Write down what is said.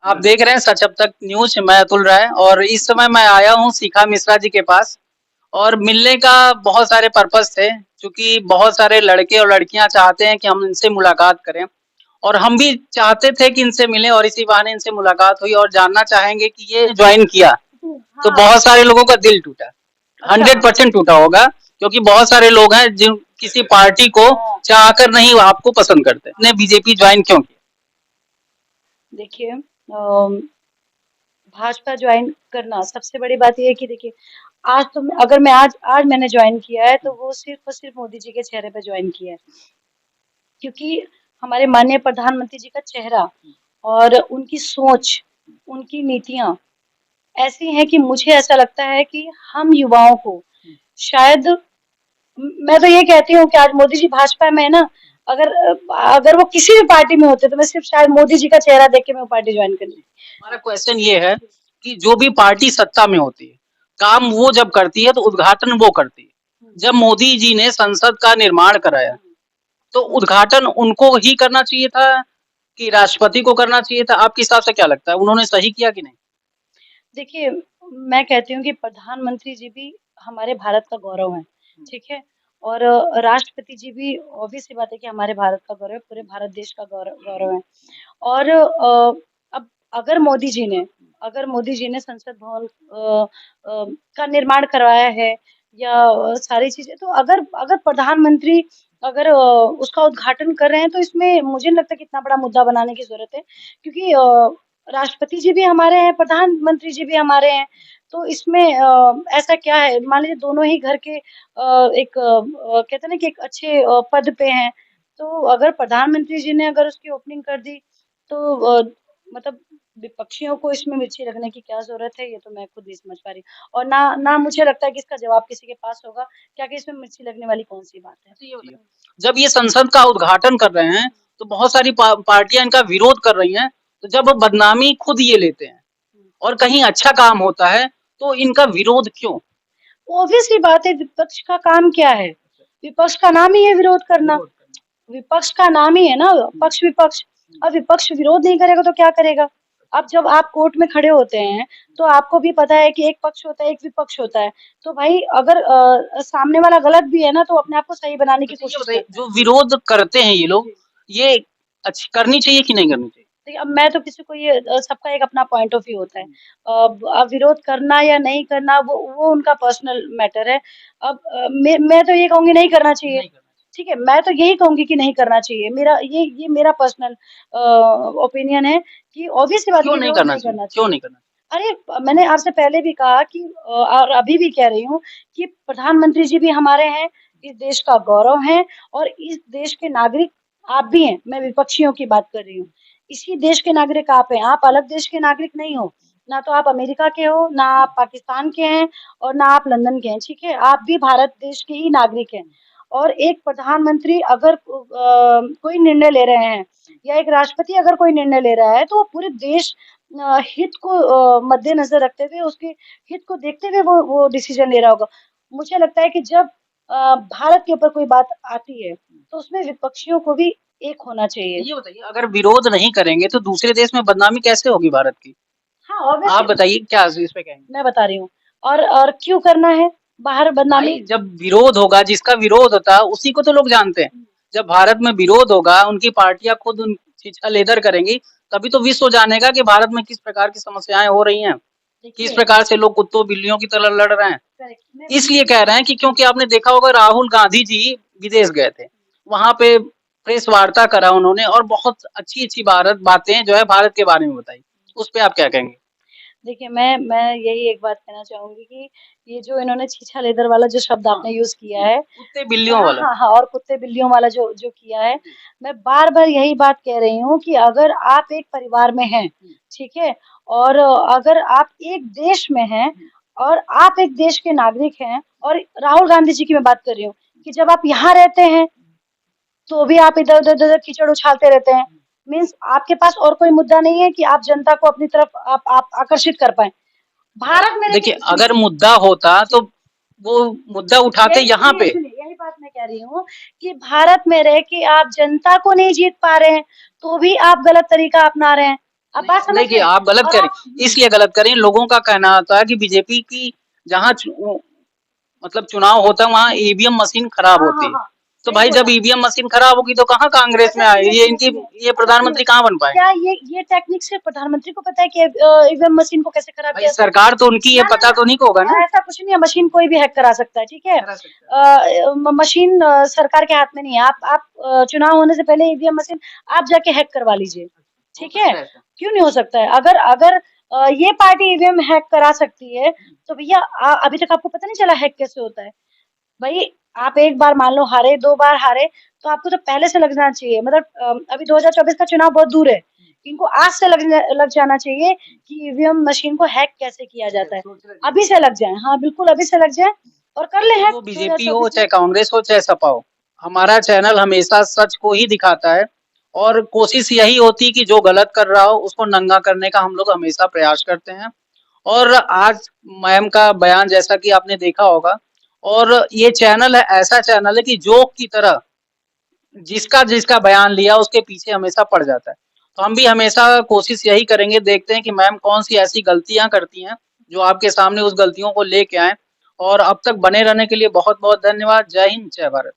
आप देख रहे हैं सच अब तक न्यूज। मैं अतुल राय और इस समय मैं आया हूँ शिखा मिश्रा जी के पास और मिलने का बहुत सारे पर्पस थे, क्योंकि बहुत सारे लड़के और लड़कियां चाहते हैं कि हम इनसे मुलाकात करें और हम भी चाहते थे कि इनसे मिलें और इसी बहाने इनसे मुलाकात हुई और जानना चाहेंगे कि ये ज्वाइन किया तो हाँ। बहुत सारे लोगों का दिल टूटा। अच्छा। 100% टूटा होगा, क्योंकि बहुत सारे लोग हैं जो किसी पार्टी को चाहकर नहीं आपको पसंद करते। ने बीजेपी ज्वाइन क्यों किया? देखिए, भाजपा ज्वाइन करना सबसे बड़ी बात ये है कि देखिए, आज तो अगर मैं आज आज मैंने ज्वाइन किया है तो वो सिर्फ और सिर्फ मोदी जी के चेहरे पे ज्वाइन किया है, क्योंकि हमारे माननीय प्रधानमंत्री जी का चेहरा और उनकी सोच, उनकी नीतियां ऐसी हैं कि मुझे ऐसा लगता है कि हम युवाओं को शायद, मैं तो ये कहती हूँ कि आज मोदी जी भाजपा में है ना, अगर अगर वो किसी भी पार्टी में होते तो मैं सिर्फ शायद मोदी जी का चेहरा देख के मैं वो पार्टी ज्वाइन कर लेती। हमारा क्वेश्चन ये है कि जो भी पार्टी सत्ता में होती है, काम वो जब करती है तो उद्घाटन वो करती है। जब मोदी जी ने संसद का निर्माण कराया तो उद्घाटन उनको ही करना चाहिए था कि राष्ट्रपति को करना चाहिए था? आपके हिसाब से क्या लगता है, उन्होंने सही किया कि नहीं? देखिए, मैं कहती हूँ कि प्रधानमंत्री जी भी हमारे भारत का गौरव है, ठीक है? और राष्ट्रपति जी भी ऑब्वियस सी बात है कि हमारे भारत का गौरव है, पूरे भारत देश का गौरव गौरव है। और अब अगर मोदी जी ने संसद भवन का निर्माण करवाया है या सारी चीज़ें, तो अगर अगर प्रधानमंत्री अगर उसका उद्घाटन कर रहे हैं तो इसमें मुझे नहीं लगता कि इतना बड़ा मुद्दा बनाने की ज़रूरत है, क्योंकि राष्ट्रपति जी भी हमारे हैं, प्रधानमंत्री जी भी हमारे हैं, तो इसमें ऐसा क्या है? मान लीजिए दोनों ही घर के एक कहते हैं ना कि एक अच्छे पद पे हैं, तो अगर प्रधानमंत्री जी ने अगर उसकी ओपनिंग कर दी, तो मतलब विपक्षियों को इसमें मिर्ची रखने की क्या ज़रूरत है, ये तो मैं खुद नहीं समझ पा रही। और ना ना मुझे लगता है कि इसका जवाब किसी के पास होगा, क्या कि इसमें मिर्ची लगने वाली कौन-सी बात है? तो ये बताइए, जब ये संसद का उद्घाटन कर रहे हैं तो बहुत सारी पार्टियां इनका विरोध कर रही हैं, तो जब बदनामी खुद ये लेते हैं और कहीं अच्छा काम होता है तो इनका विरोध क्यों? ऑब्वियस सी बात है, विपक्ष का काम क्या है? विपक्ष का नाम ही है विरोध करना। विपक्ष का नाम ही है ना पक्ष विपक्ष। अब विपक्ष विरोध नहीं करेगा तो क्या करेगा? अब जब आप कोर्ट में खड़े होते हैं, तो आपको भी पता है कि एक पक्ष होता है, एक विपक्ष होता है। तो भाई अगर सामने वाला गलत भी है ना, तो अपने आप को सही बनाने की अच्छा ये कोशिश बताइए, करता है। जो विरोध करते हैं ये लोग, ये अच्छी करनी चाहिए कि नहीं करनी चाहिए? देखिए, अब मैं तो किसी को ये सबका एक अपना पॉइंट ऑफ व्यू होता है। अब विरोध करना या नहीं करना वो उनका पर्सनल मैटर है। अब मैं तो ये कहूँगी नहीं करना चाहिए। नहीं करना ठीक है, मैं तो यही कहूँगी कि नहीं करना चाहिए। मेरा ये मेरा पर्सनल ओपिनियन है कि ऑब्वियस सी चाहिए। बात है क्यों कि नहीं विरोध करना नहीं चाहिए? करना क्यों चाहिए। नहीं करना अरे मैंने आपसे पहले भी कहा कि और अभी भी कह रही हूँ कि प्रधानमंत्री जी भी हमारे हैं, इस देश का गौरव हैं और इस देश के नागरिक आप भी हैं। मैं विपक्षियों की बात कर रही हूँ। इसी देश के नागरिक आप हैं, आप अलग देश के नागरिक नहीं हो। ना तो आप अमेरिका के हो, ना आप पाकिस्तान के हैं और ना आप लंदन के हैं, ठीक है? आप भी भारत देश के ही नागरिक हैं। और एक प्रधानमंत्री अगर कोई निर्णय ले रहे हैं या एक राष्ट्रपति अगर कोई निर्णय ले रहा है, तो वो पूरे देश हित को मद्देनज़र रखते हुए, उसके हित को देखते हुए वो डिसीज़न ले रहा होगा। मुझे लगता है कि जब भारत के ऊपर कोई बात आती है, तो उसमें विपक्षियों को भी एक होना चाहिए। चाहिए? ये बताइए, अगर विरोध नहीं करेंगे तो दूसरे देश में बदनामी कैसे होगी भारत की? हाँ, ऑब्वियसली आप बताइए क्या इस पे कहेंगे? मैं बता रही हूँ। और क्यों करना है बाहर बदनामी? भाई जब विरोध होगा, जिसका विरोध होता है उसी को तो लोग जानते हैं। जब भारत में विरोध होगा, उनकी पार्टियां खुद छिछा लेदर करेंगी, तभी तो विश्व जानेगा कि भारत में किस प्रकार की समस्याएं हो रही हैं, किस देखिए, प्रकार से लोग कुत्तों बिल्लियों की तरह लड़ रहे हैं। करेक्ट मैं इसलिए कह रहे हैं कि क्योंकि आपने देखा होगा राहुल गांधी जी विदेश गए थे, वहां पे प्रेस वार्ता करा उन्होंने और बहुत अच्छी अच्छी भारत बातें जो है भारत के बारे में बताई। उस पे आप क्या कहेंगे? देखिए, मैं यही एक बात कहना चाहूँगी कि ये जो इन्होंने छीछा लेदर वाला जो शब्द हाँ, आपने यूज़ किया है, कुत्ते बिल्लियों हाँ, वाला। हाँ, हाँ और कुत्ते-बिल्लियों वाला जो जो किया है, मैं बार-बार यही बात कह रही हूँ कि अगर आप एक परिवार में हैं, ठीक है? और अगर आप एक देश में हैं और आप एक देश के नागरिक हैं और राहुल गांधी जी की मैं बात कर रही हूँ कि जब आप यहाँ रहते हैं, तो भी आप इधर-उधर उधर कीचड़ उछालते रहते हैं। मीन्स आपके पास और कोई मुद्दा नहीं है कि आप जनता को अपनी तरफ आप आकर्षित कर पाएँ। भारत में रह के देखिए, सुनिए, अगर मुद्दा होता तो वो मुद्दा उठाते यही यहाँ सुनिए, पे। सुनिए, यही बात मैं कह रही हूँ कि भारत में रह के आप जनता को नहीं जीत पा रहे हैं, तो भी आप गलत तरीका अपना रहे हैं। आप बात नहीं कि समझिए। आप गलत और करें, आप इसलिए गलत करें, लोगों का कहना था कि बीजेपी की जहाँ मतलब चुनाव होता है वहाँ ईवीएम मशीन खराब हाँ, होती हाँ, है। हाँ, तो सही भाई जब बोला। ईवीएम मशीन खराब होगी तो कहाँ कांग्रेस अच्छा में आए, सुनिए, ये सुनिए, इनकी सुनिए। ये अच्छा सुनिए, प्रधानमंत्री कहाँ बन पाए। क्या ये टेक्निक सिर्फ प्रधानमंत्री को पता है कि ईवीएम मशीन को कैसे खराब भाई किया जाता है? सरकार तो उनकी है, ना, ना, पता तो नहीं को होगा ना, ना। ऐसा कुछ नहीं है, मशीन कोई भी हैक करा सकता है, ठीक है? करा सकता है। मशीन सरकार के हाथ में नहीं है। आप चुनाव होने से पहले ईवीएम मशीन आप जाके हैक करवा लीजिए, हो ठीक है? सकता है ऐसा। क्यों नहीं हो सकता है? अगर अगर ये पार्टी ईवीएम हैक करा सकती है, तो भैया अभी तक आपको पता नहीं चला हैक कैसे होता है? भाई आप एक बार मान लो हारे, 2 बार हारे, तो आपको तो पहले से लग जाना चाहिए। मतलब अभी 2024 का चुनाव बहुत दूर है। इनको आज से लग जाना चाहिए कि ईवीएम मशीन को हैक कैसे किया अच्छा, जाता है। सोचना चाहिए। अभी से लग जाएँ, हाँ, बिल्कुल अभी से लग जाएँ और कर ले फिर हैक वो बीजेपी हो 2024 में। चाहे कांग्रेस हो चाहे सपा हो, हमारा चैनल हमेशा सच को ही दिखाता है और कोशिश यही होती है कि जो गलत कर रहा हो उसको नंगा करने का हम लोग हमेशा प्रयास करते हैं। और आज मैम का बयान जैसा कि आपने देखा होगा, और ये चैनल है, ऐसा चैनल है कि जोक की तरह जिसका जिसका बयान लिया उसके पीछे हमेशा पड़ जाता है। तो हम भी हमेशा कोशिश यही करेंगे, देखते हैं कि मैम कौन सी ऐसी गलतियां करती हैं जो आपके सामने उस गलतियों को लेके आए। और अब तक बने रहने के लिए बहुत बहुत धन्यवाद। जय हिंद, जय भारत।